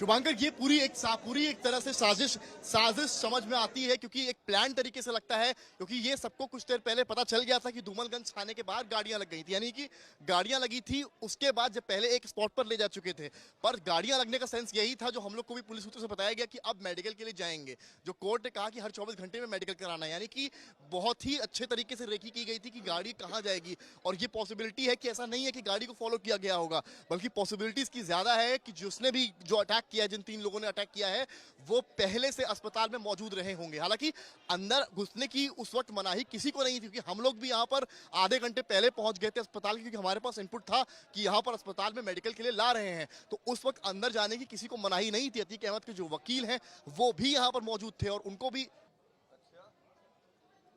शुभांकर, ये पूरी एक तरह से साजिश समझ में आती है, क्योंकि एक प्लान तरीके से लगता है, क्योंकि ये सबको कुछ देर पहले पता चल गया था कि धूमलगंज थाने के बाहर गाड़ियां लग गई थी, यानी कि गाड़ियां लगी थी उसके बाद जब पहले एक स्पॉट पर ले जा चुके थे। पर गाड़ियां लगने का सेंस यही था, जो हम लोग को भी पुलिस सूत्रों से बताया गया कि अब मेडिकल के लिए जाएंगे। जो कोर्ट ने कहा कि हर 24 घंटे में मेडिकल कराना है, यानी कि बहुत ही अच्छे तरीके से रेकी की गई थी कि गाड़ी कहाँ जाएगी। और ये पॉसिबिलिटी है कि ऐसा नहीं है कि गाड़ी को फॉलो किया गया होगा, बल्कि पॉसिबिलिटी इसकी ज्यादा है कि जिसने भी जो अटैक किया है, जिन 3 लोगों ने अटैक किया है, वो पहले से अस्पताल में मौजूद रहे होंगे। हालांकि अंदर घुसने की उस वक्त मनाही किसी को नहीं थी, क्योंकि हम लोग भी यहाँ पर आधे घंटे पहले पहुंच गए थे अस्पताल, क्योंकि हमारे पास इनपुट था कि यहाँ पर अस्पताल में मेडिकल के लिए ला रहे हैं। तो उस वक्त अंदर जाने की किसी को मनाही नहीं थी। अतीक अहमद के जो वकील हैं वो भी यहाँ पर मौजूद थे और उनको भी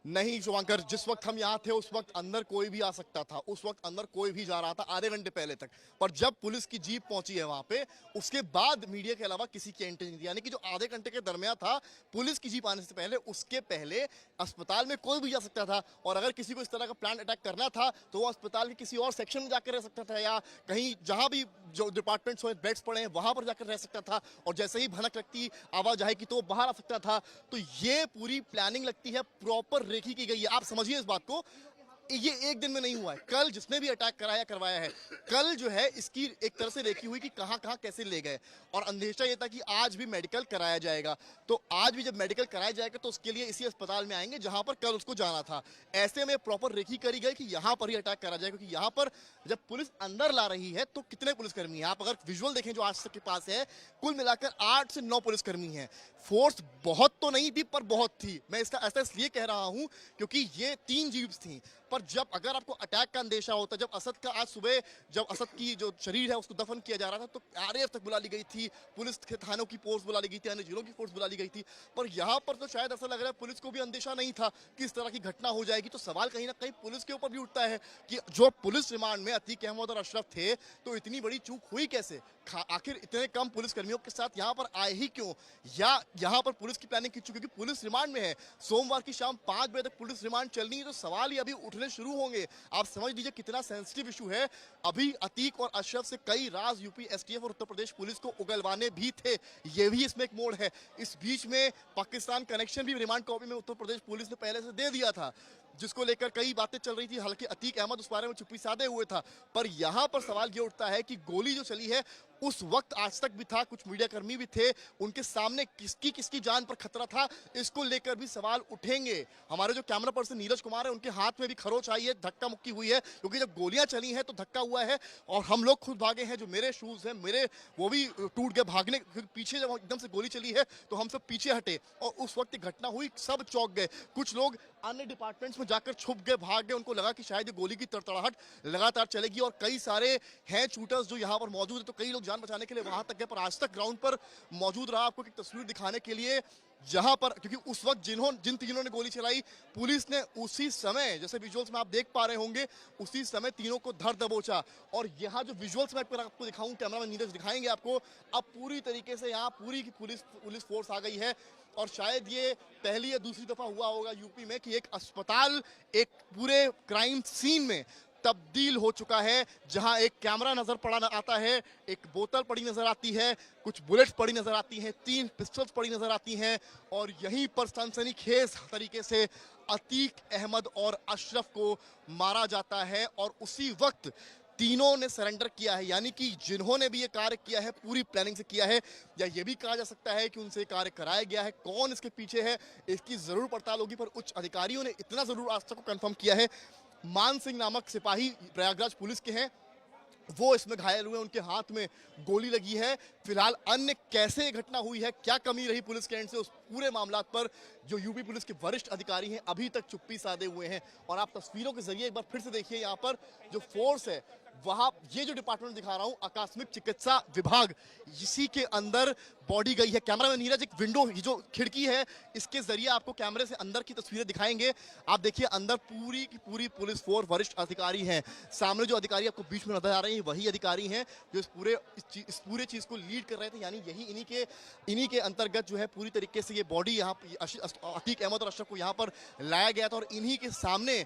नहीं। शुभांकर, जिस वक्त हम यहाँ थे उस वक्त अंदर कोई भी आ सकता था, उस वक्त अंदर कोई भी जा रहा था आधे घंटे पहले तक। पर जब पुलिस की जीप पहुंची है वहां पे, उसके बाद मीडिया के अलावा किसी की एंट्री नहीं थी। यानी कि जो आधे घंटे के दरमियान था पुलिस की जीप आने से पहले, उसके पहले अस्पताल में कोई भी जा सकता था। और अगर किसी को इस तरह का प्लान अटैक करना था तो वो अस्पताल के किसी और सेक्शन में जाकर रह सकता था, या कहीं जहां भी जो डिपार्टमेंट्स हो, बेड्स पड़े हैं, वहां पर जाकर रह सकता था। और जैसे ही भनक लगती, आवाज आएगी तो बाहर आ सकता था। तो ये पूरी प्लानिंग लगती है प्रॉपर रेखी की गई है। आप समझिए इस बात को, ये एक दिन में नहीं हुआ है। कल जिसने भी अटैक कराया करवाया है, कल जो है इसकी एक तरह से रेखी हुई कि कहां कहां कैसे ले गए। और अंदेशा ये था कि आज भी मेडिकल कराया जाएगा, तो आज भी जब मेडिकल कराया जाएगा तो उसके लिए इसी अस्पताल में आएंगे जहां पर कल उसको जाना था। ऐसे में प्रॉपर रेखी करी गई कि यहां पर ही अटैक करा जाए, क्योंकि यहां पर जब पुलिस अंदर ला रही है तो कितने पुलिसकर्मी हैं, आप अगर विजुअल देखें जो आज तक के पास है, कुल मिलाकर 8 से 9 पुलिसकर्मी हैं। फोर्स बहुत तो नहीं थी पर बहुत थी। मैं इसका ऐसा इसलिए कह रहा हूं क्योंकि ये 3 जीप्स थी। पर जब अगर आपको अटैक का अंदेशा होता, जब असद का आज सुबह जब असद की जो शरीर है उसको दफन किया जा रहा था, तो आरएएफ तक बुला ली गई थी, पुलिस के थानों की फोर्स बुला ली गई थी, अन्य जिलों की फोर्स बुला ली गई थी। पर यहाँ पर तो शायद ऐसा लग रहा है पुलिस को भी अंदेशा नहीं था कि इस तरह की घटना हो जाएगी। तो सवाल कहीं ना कहीं पुलिस के ऊपर भी उठता है कि जो पुलिस रिमांड में अतीक अहमद और अशरफ थे, तो इतनी बड़ी चूक हुई कैसे? आखिर इतने कम पुलिसकर्मियों के साथ यहाँ पर आए ही क्यों? या यहाँ पर पुलिस की प्लानिंग की चुकी, क्योंकि पुलिस रिमांड में है। सोमवार की शाम 5 बजे तक पुलिस रिमांड चलनी है, तो सवाल ही अभी उठने शुरू होंगे। आप समझ लीजिए कितना सेंसिटिव इशू है। अभी अतीक और अशरफ से कई राज यूपी एसटीएफ और उत्तर प्रदेश पुलिस को उगलवाने भी थे, ये भी इसमें एक मोड़ है। इस बीच में पाकिस्तान कनेक्शन भी रिमांड कॉपी में उत्तर प्रदेश पुलिस ने पहले से दे दिया था, जिसको लेकर कई बातें चल रही थी। हालांकि अतीक अहमद उस बारे में चुप्पी साधे हुए था। पर यहां पर सवाल ये उठता है कि गोली जो चली है उस वक्त आज तक भी था, कुछ मीडिया कर्मी भी थे, उनके सामने किसकी किसकी जान पर खतरा था, इसको लेकर भी सवाल उठेंगे। हमारे जो कैमरा पर्सन नीरज कुमार है, उनके हाथ में भी खरोच आई है, धक्का मुक्की हुई है, क्योंकि जब गोलियां चली हैं तो धक्का हुआ है। और हम लोग खुद भागे हैं, जो मेरे शूज हैं मेरे वो भी टूट गए भागने पीछे। जब एकदम से गोली चली है तो हम सब पीछे हटे, और उस वक्त घटना हुई, सब चौंक गए। कुछ लोग अन्य डिपार्टमेंट्स में जाकर छुप गए, भाग गए, उनको लगा कि शायद ये गोली की तड़तड़ाहट लगातार चलेगी। और कई सारे हैं शूटर्स जो यहाँ पर मौजूद है, तो कई लोग जान बचाने के लिए वहां तक गए, पर आज तक ग्राउंड पर मौजूद रहा। आपको एक तस्वीर दिखाने के लिए, जहां पर क्योंकि उस वक्त जिन तीनों ने गोली चलाई, पुलिस ने उसी समय, जैसे विजुअल्स में आप देख पा रहे होंगे, उसी समय तीनों को धर दबोचा। और यहाँ जो विजुअल्स में आपको दिखाऊं, कैमरामैन नीरज दिखाएंगे आपको, अब पूरी तरीके से यहाँ पूरी की पुलिस फोर्स आ गई है। और शायद ये पहली या दूसरी दफा हुआ होगा यूपी में कि एक अस्पताल एक पूरे क्राइम सीन में तब्दील हो चुका है, जहां एक कैमरा नजर पड़ा आता है, एक बोतल पड़ी नजर आती है, कुछ बुलेट्स पड़ी नजर आती हैं, 3 पिस्टल्स पड़ी नजर आती हैं। और यहीं पर सनसनीखेज तरीके से अतीक अहमद और अशरफ को मारा जाता है। और उसी वक्त तीनों ने सरेंडर किया है, यानी कि जिन्होंने भी ये कार्य किया है पूरी प्लानिंग से किया है, या ये भी कहा जा सकता है कि उनसे कार्य कराया गया है। कौन इसके पीछे है इसकी जरूर पड़ताल होगी, पर उच्च अधिकारियों ने इतना जरूर आज तक को कंफर्म किया है, मान सिंह नामक सिपाही प्रयागराज पुलिस के हैं, वो इसमें घायल हुए, उनके हाथ में गोली लगी है। फिलहाल अन्य कैसे घटना हुई है, क्या कमी रही पुलिस के एंड से, उस पूरे मामलात पर जो यूपी पुलिस के वरिष्ठ अधिकारी हैं अभी तक चुप्पी साधे हुए हैं। और आप तस्वीरों के जरिए एक बार फिर से देखिए, यहाँ पर जो फोर्स है, वहां ये जो डिपार्टमेंट दिखा रहा हूं, आकस्मिक चिकित्सा विभाग, इसी के अंदर बॉडी गई है। कैमरामैन नीरज एक विंडो, ये जो खिड़की है, इसके जरिए आपको कैमरे से अंदर की तस्वीरें दिखाएंगे। आप देखिए अंदर पूरी की पूरी पुलिस फोर्स, वरिष्ठ अधिकारी हैं। सामने जो अधिकारी आपको बीच में नजर आ रहे हैं, वही अधिकारी हैं जो इस पूरे चीज को लीड कर रहे थे। यानी यही इन्हीं के अंतर्गत जो है पूरी तरीके से ये बॉडी यहाँ अतीक अहमद और अशरफ को यहाँ पर लाया गया था, और इन्हीं के सामने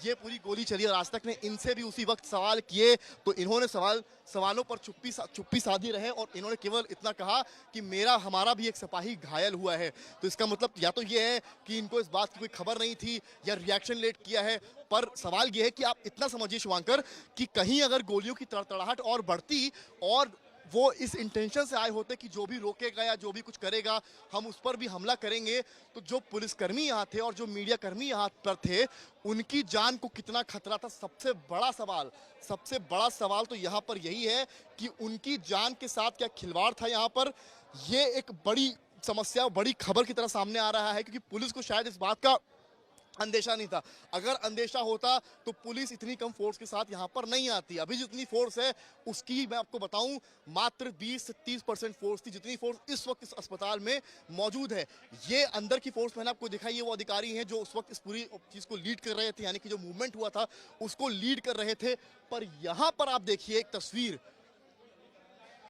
ये पूरी गोली चली। और आज तक ने इनसे भी उसी वक्त सवाल किए तो इन्होंने सवालों पर चुप्पी साधी रहे और इन्होंने केवल इतना कहा कि हमारा भी एक सिपाही घायल हुआ है। तो इसका मतलब या तो ये है कि इनको इस बात की कोई खबर नहीं थी या रिएक्शन लेट किया है, पर सवाल ये है कि आप इतना समझिए शुभांकर कि कहीं अगर गोलियों की तड़तड़ाहट और बढ़ती और वो इस इंटेंशन से आए होते कि जो भी रोकेगा या जो भी कुछ करेगा हम उस पर भी हमला करेंगे, तो जो पुलिसकर्मी यहाँ थे और जो मीडिया कर्मी यहाँ पर थे उनकी जान को कितना खतरा था। सबसे बड़ा सवाल तो यहाँ पर यही है कि उनकी जान के साथ क्या खिलवाड़ था यहाँ पर। ये एक बड़ी समस्या, बड़ी खबर की तरह सामने आ रहा है, क्योंकि पुलिस को शायद इस बात का अंदेशा नहीं था। अगर अंदेशा होता तो पुलिस इतनी कम फोर्स के साथ यहाँ पर नहीं आती। अभी जितनी फोर्स है उसकी मैं आपको बताऊं मात्र 20 से 30% फोर्स थी, जितनी फोर्स इस वक्त इस अस्पताल में मौजूद है। ये अंदर की फोर्स मैंने आपको दिखाई है, वो अधिकारी हैं जो उस वक्त इस पूरी चीज को लीड कर रहे थे, यानी कि जो मूवमेंट हुआ था उसको लीड कर रहे थे। पर यहाँ पर आप देखिए एक तस्वीर